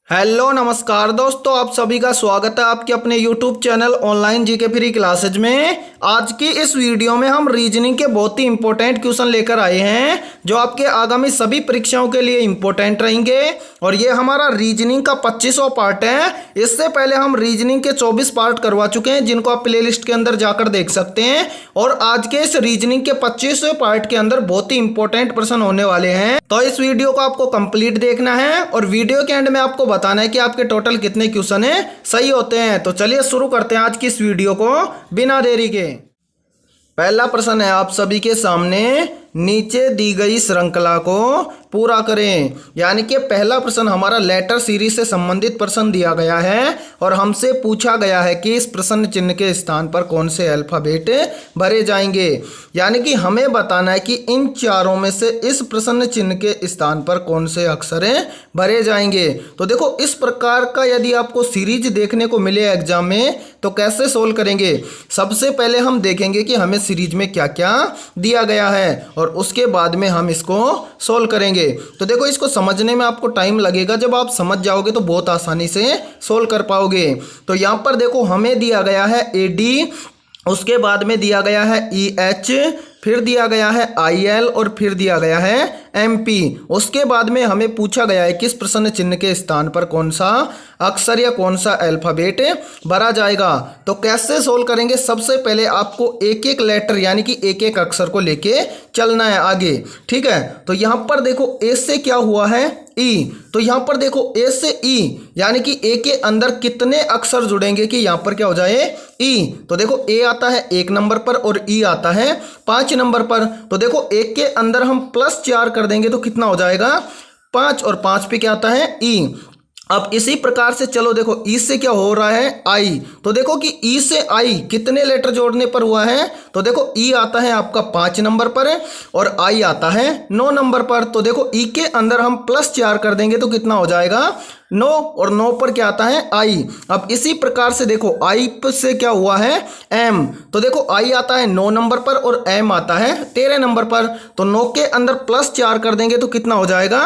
Hello नमस्कार दोस्तों, आप सभी का स्वागत है आपके अपने YouTube channel online GK free classes में। आज की इस वीडियो में हम रीजनिंग के बहुत ही इंपॉर्टेंट क्वेश्चन लेकर आए हैं जो आपके आगामी सभी परीक्षाओं के लिए इंपॉर्टेंट रहेंगे। और ये हमारा रीजनिंग का 25वां पार्ट है। इससे पहले हम रीजनिंग के 24 पार्ट करवा चुके हैं जिनको आप प्लेलिस्ट के अंदर जाकर देख सकते हैं। और आज के इस रीजनिंग के 25वें पार्ट के अंदर बहुत ही इंपॉर्टेंट प्रश्न होने वाले हैं, तो इस वीडियो को आपको कंप्लीट देखना है और वीडियो के एंड में आपको बताना है कि आपके टोटल कितने क्वेश्चन है सही होते हैं। तो चलिए शुरू करते हैं आज की इस वीडियो को बिना देरी के। पहला प्रश्न है आप सभी के सामने, नीचे दी गई श्रृंखला को पूरा करें। यानी कि पहला प्रश्न हमारा लेटर सीरीज से संबंधित प्रश्न दिया गया है और हमसे पूछा गया है कि इस प्रश्न चिन्ह के स्थान पर कौन से अल्फाबेट भरे जाएंगे। यानी कि हमें बताना है कि इन चारों में से इस प्रश्न चिन्ह के स्थान पर कौन से अक्षर भरे जाएंगे। तो देखो, इस प्रकार का यदि आपको सीरीज देखने को मिले एग्जाम में तो कैसे सोल्व करेंगे। सबसे पहले हम देखेंगे कि हमें सीरीज में क्या क्या दिया गया है और उसके बाद में हम इसको सोल्व करेंगे। तो देखो, इसको समझने में आपको टाइम लगेगा, जब आप समझ जाओगे तो बहुत आसानी से सोल्व कर पाओगे। तो यहाँ पर देखो, हमें दिया गया है AD, उसके बाद में दिया गया है EH, फिर दिया गया है IL और फिर दिया गया है MP। उसके बाद में हमें पूछा गया है कि इस प्रश्न चिन्ह के स्थान पर कौन सा अक्षर या कौन सा अल्फाबेट भरा जाएगा। तो कैसे सोल्व करेंगे, सबसे पहले आपको एक एक लेटर यानी कि एक एक अक्षर को लेके चलना है आगे। ठीक है, तो यहाँ पर देखो A से क्या हुआ है E, तो यहाँ पर देखो A से E यानी कि A के अंदर कितने अक्षर जुड़ेंगे कि यहाँ पर क्या हो जाए E। तो देखो A आता है 1 नंबर पर और E आता है 5 नंबर पर। तो देखो, एक के अंदर हम +4 कर देंगे तो कितना हो जाएगा 5, और 5 पे क्या आता है E। अब इसी प्रकार से चलो देखो, ई से क्या हो रहा है आई। तो देखो कि ई से आई कितने लेटर जोड़ने पर हुआ है। तो देखो, ई आता है आपका 5 नंबर पर और आई आता है 9 नंबर पर। तो देखो, ई के अंदर हम +4 कर देंगे तो कितना हो जाएगा 9, और 9 पर क्या आता है आई। अब इसी प्रकार से देखो, आई से क्या हुआ है एम। तो देखो, आई आता है 9 नंबर पर और एम आता है 13 नंबर पर। तो 9 के अंदर +4 कर देंगे तो कितना हो जाएगा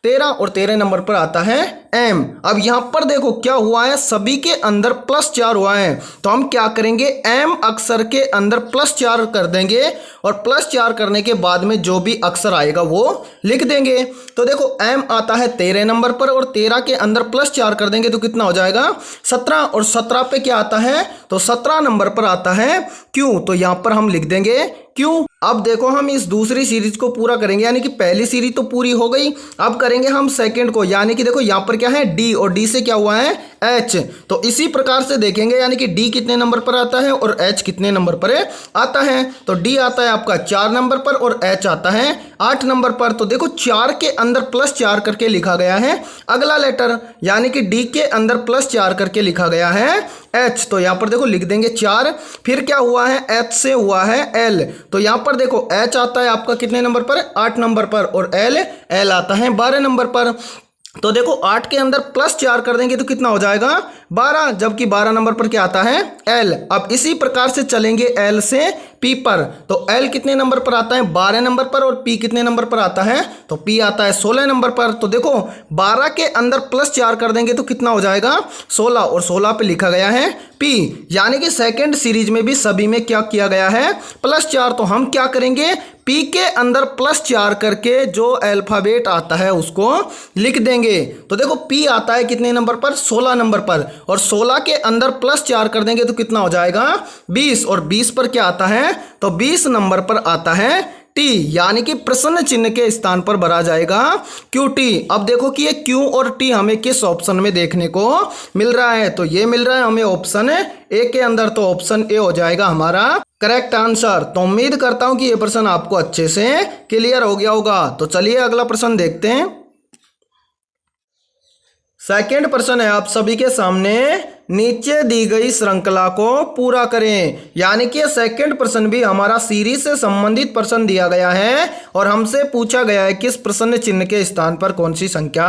13, और 13 नंबर पर आता है एम। अब यहां पर देखो क्या हुआ है, सभी के अंदर +4 हुआ है। तो हम क्या करेंगे, एम अक्षर के अंदर +4 कर देंगे और +4 करने के बाद में जो भी अक्षर आएगा वो लिख देंगे। तो देखो, एम आता है 13 नंबर पर और 13 के अंदर +4 कर देंगे तो कितना हो जाएगा 17, और 17 पे क्या आता है, तो 17 नंबर पर आता है क्यू। तो यहां पर हम लिख देंगे क्यों। अब देखो, हम इस दूसरी सीरीज को पूरा करेंगे, यानी कि पहली सीरीज तो पूरी हो गई। अब करेंगे हम सेकंड को, यानी कि देखो यहाँ पर क्या है D और D से क्या हुआ है H। तो इसी प्रकार से देखेंगे, यानी कि D कितने नंबर पर आता है और H कितने नंबर पर आता है। तो D आता है आपका 4 नंबर पर और H आता है 8 नंबर पर। तो देखो, 4 के अंदर +4 करके लिखा गया है अगला लेटर, यानी कि D के अंदर +4 करके लिखा गया है H। तो यहाँ पर देखो लिख देंगे 4, फिर क्या हुआ है H से हुआ है L। तो यहाँ पर देखो, H आता है आपका कितने नंबर पर 8 नंबर पर और L आता है 12 नंबर पर। तो देखो, 8 के अंदर +4 कर देंगे तो कितना हो जाएगा 12, जबकि 12 नंबर पर क्या आता है L। अब इसी प्रकार से चलेंगे L से P पर। तो L कितने नंबर पर आता है 12 नंबर पर और P कितने नंबर पर आता है, तो P आता है 16 नंबर पर। तो देखो, 12 के अंदर +4 कर देंगे तो कितना हो जाएगा 16, और 16 पे लिखा गया है P। यानी कि सेकंड सीरीज में भी सभी में क्या किया गया है +4। तो हम क्या करेंगे, P के अंदर +4 करके जो अल्फाबेट आता है उसको लिख देंगे। तो देखो, P आता है कितने नंबर पर 16 नंबर पर, और 16 के अंदर +4 कर देंगे तो कितना हो जाएगा 20, और 20 पर क्या आता है, तो 20 नंबर पर आता है T, यानी कि प्रश्न चिन्ह के स्थान पर भरा जाएगा QT। अब देखो कि ये Q और T हमें किस ऑप्शन में देखने को मिल रहा है, तो ये मिल रहा है हमें ऑप्शन A के अंदर। तो ऑप्शन A हो जाएगा हमारा करेक्ट आंसर। तो उम्मीद करता हूं कि ये प्रश्न आपको अच्छे से क्लियर हो गया होगा। तो चलिए अगला प्रश्न देखते हैं। सेकंड प्रश्न है आप सभी के सामने, नीचे दी गई श्रृंखला को पूरा करें। यानी कि सेकंड प्रश्न भी हमारा सीरीज से संबंधित प्रश्न दिया गया है और हमसे पूछा गया है किस प्रश्न चिन्ह के स्थान पर कौन सी संख्या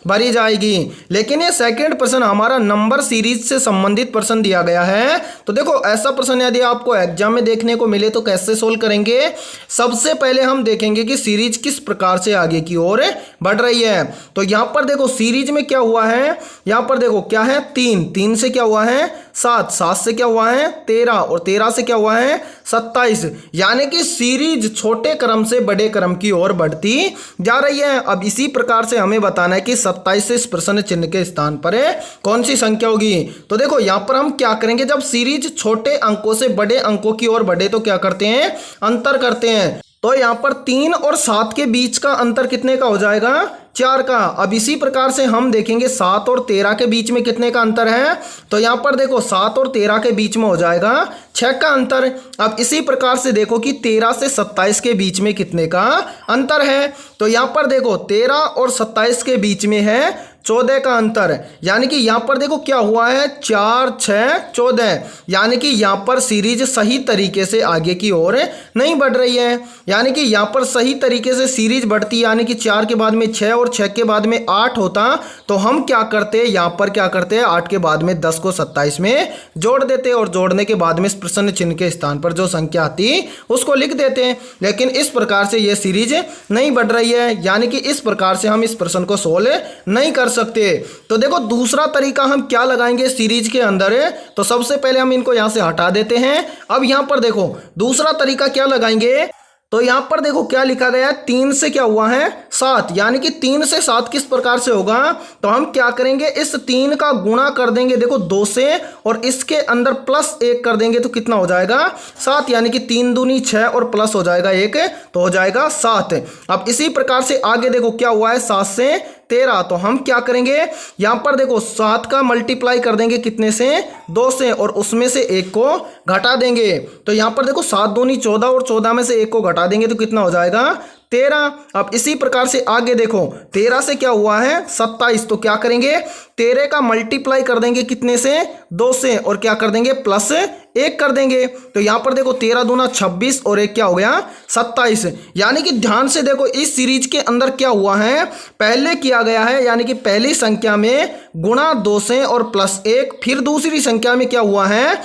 भरी जाएगी। लेकिन ये सेकंड प्रश्न हमारा नंबर सीरीज से संबंधित प्रश्न दिया गया है। तो देखो ऐसा प्रश्न यदि आपको एग्जाम में देखने को मिले तो कैसे सोल्व करेंगे। सबसे पहले हम देखेंगे कि सीरीज किस प्रकार से आगे की ओर बढ़ रही है। तो यहां पर देखो सीरीज में क्या हुआ है, यहां पर देखो क्या है 3, 3 से क्या हुआ है 7, 7 से क्या हुआ है 13 और 13 से क्या हुआ है 27। यानी कि सीरीज छोटे क्रम से बड़े क्रम की ओर बढ़ती जा रही है। अब इसी प्रकार से हमें बताना है कि 27 से इस प्रश्न चिन्ह के स्थान पर कौन सी संख्या होगी। तो देखो यहां पर हम क्या करेंगे, जब सीरीज छोटे अंकों से बड़े अंकों की ओर बढ़े तो क्या करते हैं, अंतर करते हैं। तो यहां पर 3 और 7 के बीच का अंतर कितने का हो जाएगा, 4 का। अब इसी प्रकार से हम देखेंगे 7 और 13 के बीच में कितने का अंतर है। तो यहां पर देखो 7 और 13 के बीच में हो जाएगा 6 का अंतर। अब इसी प्रकार से देखो कि 13 से 27 के बीच में कितने का अंतर है। तो यहां पर देखो 13 और 27 के बीच में है 14 का अंतर। यानी कि यहां पर देखो क्या हुआ है 4, 6, 14। यानी कि यहां पर सीरीज सही तरीके से आगे की ओर नहीं बढ़ रही है। यानी कि यहां पर सही तरीके से सीरीज बढ़ती, यानी कि 4 के बाद में 6 और 6 के बाद में 8 होता तो हम क्या करते, यहां पर क्या करते हैं 8 के बाद में 10 को 27 में जोड़ देते और जोड़ने के बाद में इस प्रश्न चिन्ह के स्थान पर जो संख्या आती उसको लिख देते हैं। लेकिन इस प्रकार से ये सीरीज नहीं बढ़ रही है, यानी कि इस प्रकार से हम इस प्रश्न को सोल्व नहीं कर सकते। तो देखो दूसरा तरीका हम क्या लगाएंगे सीरीज के अंदर, तो सबसे पहले हम इनको यहां से हटा देते हैं। अब यहां पर देखो दूसरा तरीका क्या लगाएंगे, तो यहां पर देखो क्या लिखा गया है 3 से क्या हुआ है 7। यानी कि 3 से 7 किस प्रकार से होगा, तो हम क्या करेंगे इस 3 का गुणा कर देंगे देखो 2 से और इसके अंदर प्लस 1 कर देंगे तो कितना हो जाएगा 7। यानी कि 3 दूनी 6 और प्लस हो जाएगा 1 तो हो जाएगा 7। अब इसी प्रकार से आगे देखो क्या हुआ है 7 से 13। तो हम क्या करेंगे यहां पर देखो 7 का मल्टीप्लाई कर देंगे कितने से 2 से और उसमें से 1 को घटा देंगे। तो यहां पर देखो 7 दूनी 14 और 14 में से 1 को घटा देंगे तो कितना हो जाएगा 13। अब इसी प्रकार से आगे देखो 13 से क्या हुआ है 27। तो क्या करेंगे 13 का मल्टीप्लाई कर देंगे कितने से 2 से और क्या कर देंगे प्लस 1 कर देंगे। तो यहां पर देखो 13 दूना 26 और 1 क्या हो गया 27। यानी कि ध्यान से देखो इस सीरीज के अंदर क्या हुआ है, पहले किया गया है यानी कि पहली संख्या में गुणा 2 से और प्लस 1, फिर दूसरी संख्या में क्या हुआ है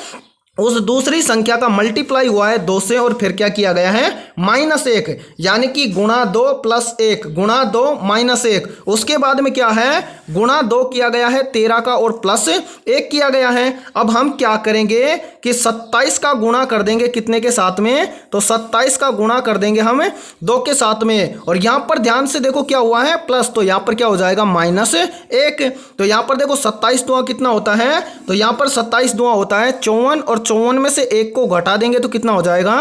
उस दूसरी संख्या का मल्टीप्लाई हुआ है 2 से और फिर क्या किया गया है -1। यानी कि गुणा 2 प्लस 1 गुणा 2 -1। उसके बाद में क्या है गुणा 2 किया गया है 13 का और प्लस 1 किया गया है। अब हम क्या करेंगे कि 27 का गुणा कर देंगे कितने के साथ में, तो 27 का गुणा कर देंगे हम 2 के साथ में और यहां पर ध्यान से देखो क्या हुआ है प्लस, तो यहां पर क्या हो जाएगा -1। तो यहां पर देखो 27 दुआ कितना होता है, तो यहां पर 27 दुआ होता है 54 और 54 में से 1 को घटा देंगे तो कितना हो जाएगा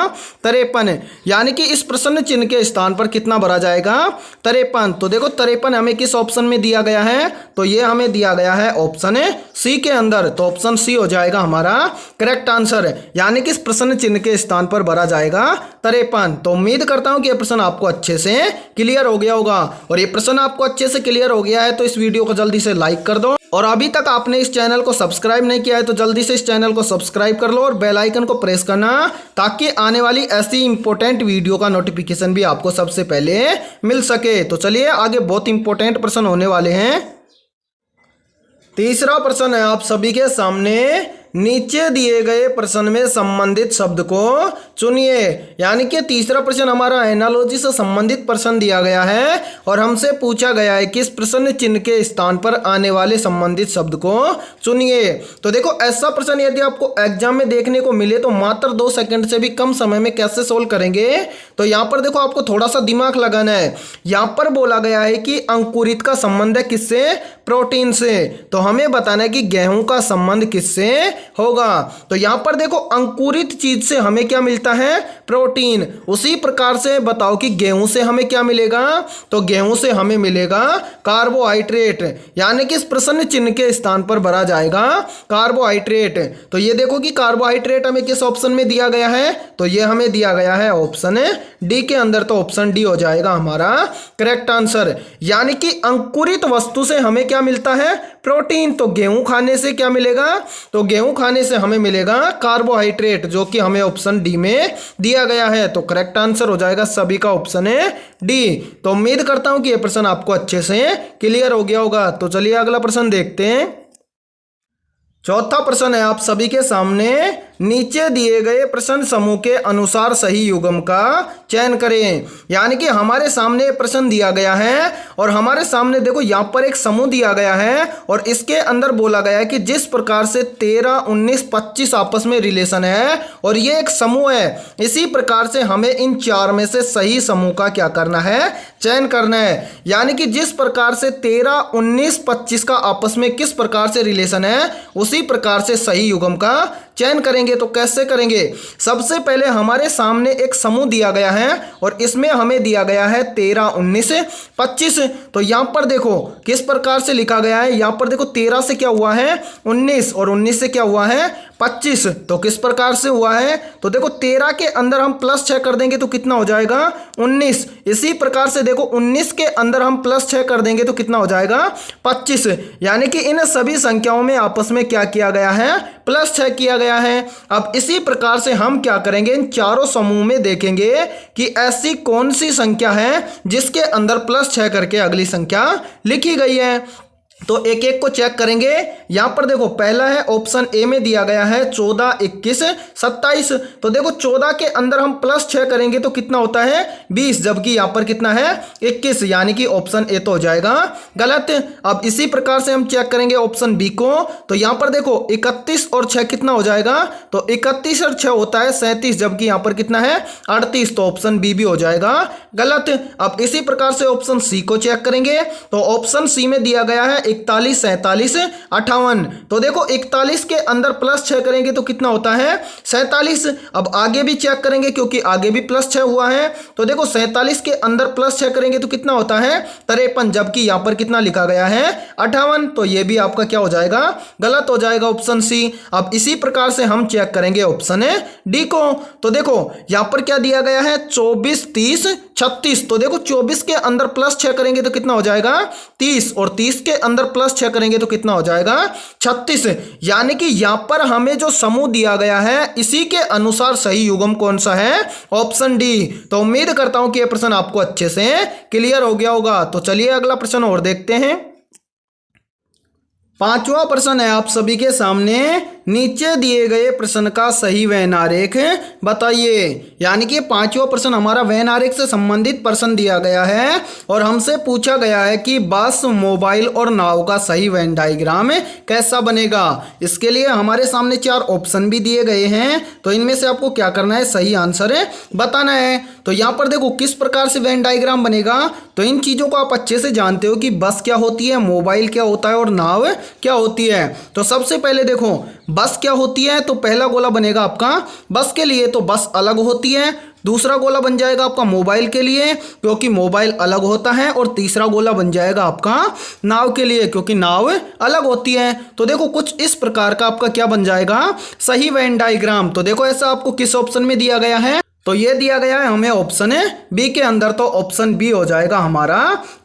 53। यानी कि इस प्रश्न चिन्ह के स्थान पर कितना भरा जाएगा 53। तो देखो 53 हमें किस ऑप्शन में दिया गया है, तो ये हमें दिया गया है ऑप्शन सी के अंदर। तो ऑप्शन सी हो जाएगा हमारा करेक्ट आंसर, यानी कि इस प्रश्न चिन्ह के स्थान पर भरा जाएगा 53। तो उम्मीद करता हूं कि यह प्रश्न आपको अच्छे से क्लियर हो गया होगा और ये प्रश्न आपको अच्छे से क्लियर हो गया है तो इस वीडियो को जल्दी से लाइक कर दो और अभी तक आपने इस चैनल को सब्सक्राइब नहीं किया है तो जल्दी से इस चैनल को सब्सक्राइब कर लो और बेल आइकन को प्रेस करना ताकि आने वाली ऐसी इंपॉर्टेंट वीडियो का नोटिफिकेशन भी आपको सबसे पहले मिल सके। तो चलिए आगे बहुत इंपॉर्टेंट प्रश्न होने वाले हैं। तीसरा प्रश्न है आप सभी के सामने, नीचे दिए गए प्रश्न में संबंधित शब्द को चुनिए। यानी कि तीसरा प्रश्न हमारा एनालॉजी से संबंधित प्रश्न दिया गया है और हमसे पूछा गया है कि इस प्रश्न चिन्ह के स्थान पर आने वाले संबंधित शब्द को चुनिए। तो देखो ऐसा प्रश्न यदि आपको एग्जाम में देखने को मिले तो मात्र 2 सेकंड से भी कम समय में कैसे सोल्व करेंगे। तो यहाँ पर देखो आपको थोड़ा सा दिमाग लगाना है। यहाँ पर बोला गया है कि अंकुरित का संबंध है किससे, प्रोटीन से। तो हमें बताना है कि गेहूं का संबंध किससे होगा। तो यहां पर देखो अंकुरित चीज से हमें क्या मिलता है, प्रोटीन। उसी प्रकार से बताओ कि गेहूं से हमें क्या मिलेगा, तो गेहूं से हमें मिलेगा कार्बोहाइड्रेट। यानी कि इस प्रश्न चिन्ह के स्थान पर भरा जाएगा कार्बोहाइड्रेट। तो ये देखो कि कार्बोहाइड्रेट हमें किस ऑप्शन में दिया गया है, तो ये हमें दिया गया है ऑप्शन डी के अंदर। तो ऑप्शन डी हो जाएगा हमारा करेक्ट आंसर। यानी कि अंकुरित वस्तु से हमें क्या मिलता है, प्रोटीन। तो गेहूं खाने से क्या मिलेगा, तो गेहूं खाने से हमें मिलेगा कार्बोहाइड्रेट, जो कि हमें ऑप्शन डी में दिया गया है। तो करेक्ट आंसर हो जाएगा सभी का ऑप्शन है डी। तो उम्मीद करता हूं कि यह प्रश्न आपको अच्छे से क्लियर हो गया होगा। तो चलिए अगला प्रश्न देखते हैं। चौथा प्रश्न है आप सभी के सामने, नीचे दिए गए प्रश्न समूह के अनुसार सही युग्म का चयन करें। यानी कि हमारे सामने प्रश्न दिया गया है और हमारे सामने देखो यहाँ पर एक समूह दिया गया है और इसके अंदर बोला गया है कि जिस प्रकार से 13, 19, 25 आपस में रिलेशन है और ये एक समूह है, इसी प्रकार से हमें इन चार में से सही समूह का क्या करना है, चयन करना है। यानी कि जिस प्रकार से 13, 19, 25 का आपस में किस प्रकार से रिलेशन है, उसी प्रकार से सही युग्म का चयन करेंगे। तो कैसे करेंगे, सबसे पहले हमारे सामने एक समूह दिया गया है और इसमें हमें दिया गया है 13, 19, 25। तो यहां पर देखो किस प्रकार से लिखा गया है, यहां पर देखो 13 से क्या हुआ है 19 और 19 से क्या हुआ है 25। तो किस प्रकार से हुआ है, तो देखो 13 के अंदर हम +6 कर देंगे तो कितना हो जाएगा 19। इसी प्रकार से देखो 19 के अंदर हम +6 कर देंगे तो कितना हो जाएगा 25। यानी कि इन सभी संख्याओं में आपस में क्या किया गया है, +6 किया गया है। अब इसी प्रकार से हम क्या करेंगे, इन चारों समूह में देखेंगे कि ऐसी कौन सी संख्या है जिसके अंदर +6 करके अगली संख्या लिखी गई है। तो एक एक को चेक करेंगे। यहां पर देखो पहला है ऑप्शन ए में दिया गया है 14, 21, 27। तो देखो 14 के अंदर हम +6 करेंगे तो कितना होता है 20, जबकि यहां पर कितना है 21, यानी कि ऑप्शन ए तो हो जाएगा गलत। अब इसी प्रकार से हम चेक करेंगे ऑप्शन बी को। तो यहां पर देखो 31 और 6 कितना हो जाएगा, तो 31 और 6 होता है 37, जबकि यहां पर कितना है 38। तो ऑप्शन बी भी हो जाएगा गलत। अब इसी प्रकार से ऑप्शन सी को चेक करेंगे। तो ऑप्शन सी में दिया गया है 41, 47, 58। तो देखो 41 के अंदर +6 करेंगे तो कितना होता है 47। अब आगे भी चेक करेंगे क्योंकि आगे भी +6 हुआ है। तो देखो 47 के अंदर +6 करेंगे तो कितना होता है 53, जबकि यहां पर कितना लिखा गया है 58। तो ये भी आपका क्या हो जाएगा, गलत हो जाएगा ऑप्शन सी। अब इसी प्रकार से हम चेक करेंगे ऑप्शन डी को। तो देखो यहां पर क्या दिया गया है 24, 30, 36। तो देखो 24 के अंदर +6 करेंगे तो कितना हो जाएगा 30 और 30 के अंदर +6 करेंगे तो कितना हो जाएगा 36। यानी कि यहां पर हमें जो समूह दिया गया है इसी के अनुसार सही युग्म कौन सा है, ऑप्शन डी। तो उम्मीद करता हूं कि यह प्रश्न आपको अच्छे से क्लियर हो गया होगा। तो चलिए अगला प्रश्न और देखते हैं। पांचवा प्रश्न है आप सभी के सामने, नीचे दिए गए प्रश्न का सही वैन आरेख बताइए। यानी कि पांचवा प्रश्न हमारा वैन आरेख से संबंधित प्रश्न दिया गया है और हमसे पूछा गया है कि बस, मोबाइल और नाव का सही वैन डायग्राम कैसा बनेगा। इसके लिए हमारे सामने 4 ऑप्शन भी दिए गए हैं। तो इनमें से आपको क्या करना है, सही आंसर बताना है। तो यहाँ पर देखो किस प्रकार से वैन डायग्राम बनेगा। तो इन चीज़ों को आप अच्छे से जानते हो कि बस क्या होती है, मोबाइल क्या होता है और नाव क्या होती है। तो सबसे पहले देखो बस क्या होती है, तो पहला गोला बनेगा आपका बस के लिए, तो बस अलग होती है। दूसरा गोला बन जाएगा आपका मोबाइल के लिए क्योंकि मोबाइल अलग होता है, और तीसरा गोला बन जाएगा आपका नाव के लिए क्योंकि नाव अलग होती है। तो देखो कुछ इस प्रकार का आपका क्या बन जाएगा, सही वैन डायग्राम। तो देखो ऐसा आपको किस ऑप्शन में दिया गया है, तो ये दिया गया है हमें ऑप्शन बी के अंदर। तो ऑप्शन बी हो जाएगा हमारा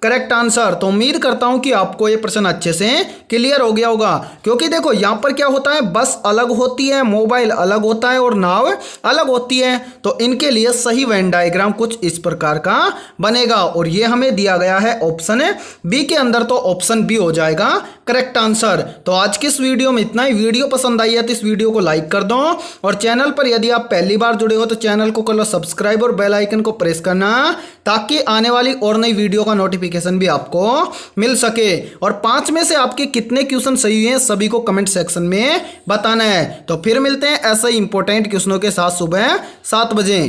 करेक्ट आंसर। तो उम्मीद करता हूं कि आपको ये प्रश्न अच्छे से क्लियर हो गया होगा, क्योंकि देखो यहां पर क्या होता है, बस अलग होती है, मोबाइल अलग होता है और नाव अलग होती है। तो इनके लिए सही वैन डायग्राम कुछ इस प्रकार का बनेगा और ये हमें दिया गया है ऑप्शन बी के अंदर। तो ऑप्शन बी हो जाएगा करेक्ट आंसर। तो आज की इस वीडियो में इतना ही। वीडियो पसंद आई है तो इस वीडियो को लाइक कर दो और चैनल पर यदि आप पहली बार जुड़े हो तो चैनल को कर लो सब्सक्राइब और बेल आइकन को प्रेस करना, ताकि आने वाली और नई वीडियो का नोटिफिकेशन भी आपको मिल सके। और 5 में से आपके कितने क्वेश्चन सही हुए हैं सभी को कमेंट सेक्शन में बताना है। तो फिर मिलते हैं ऐसे ही इंपॉर्टेंट क्वेश्चनों के साथ सुबह 7 बजे।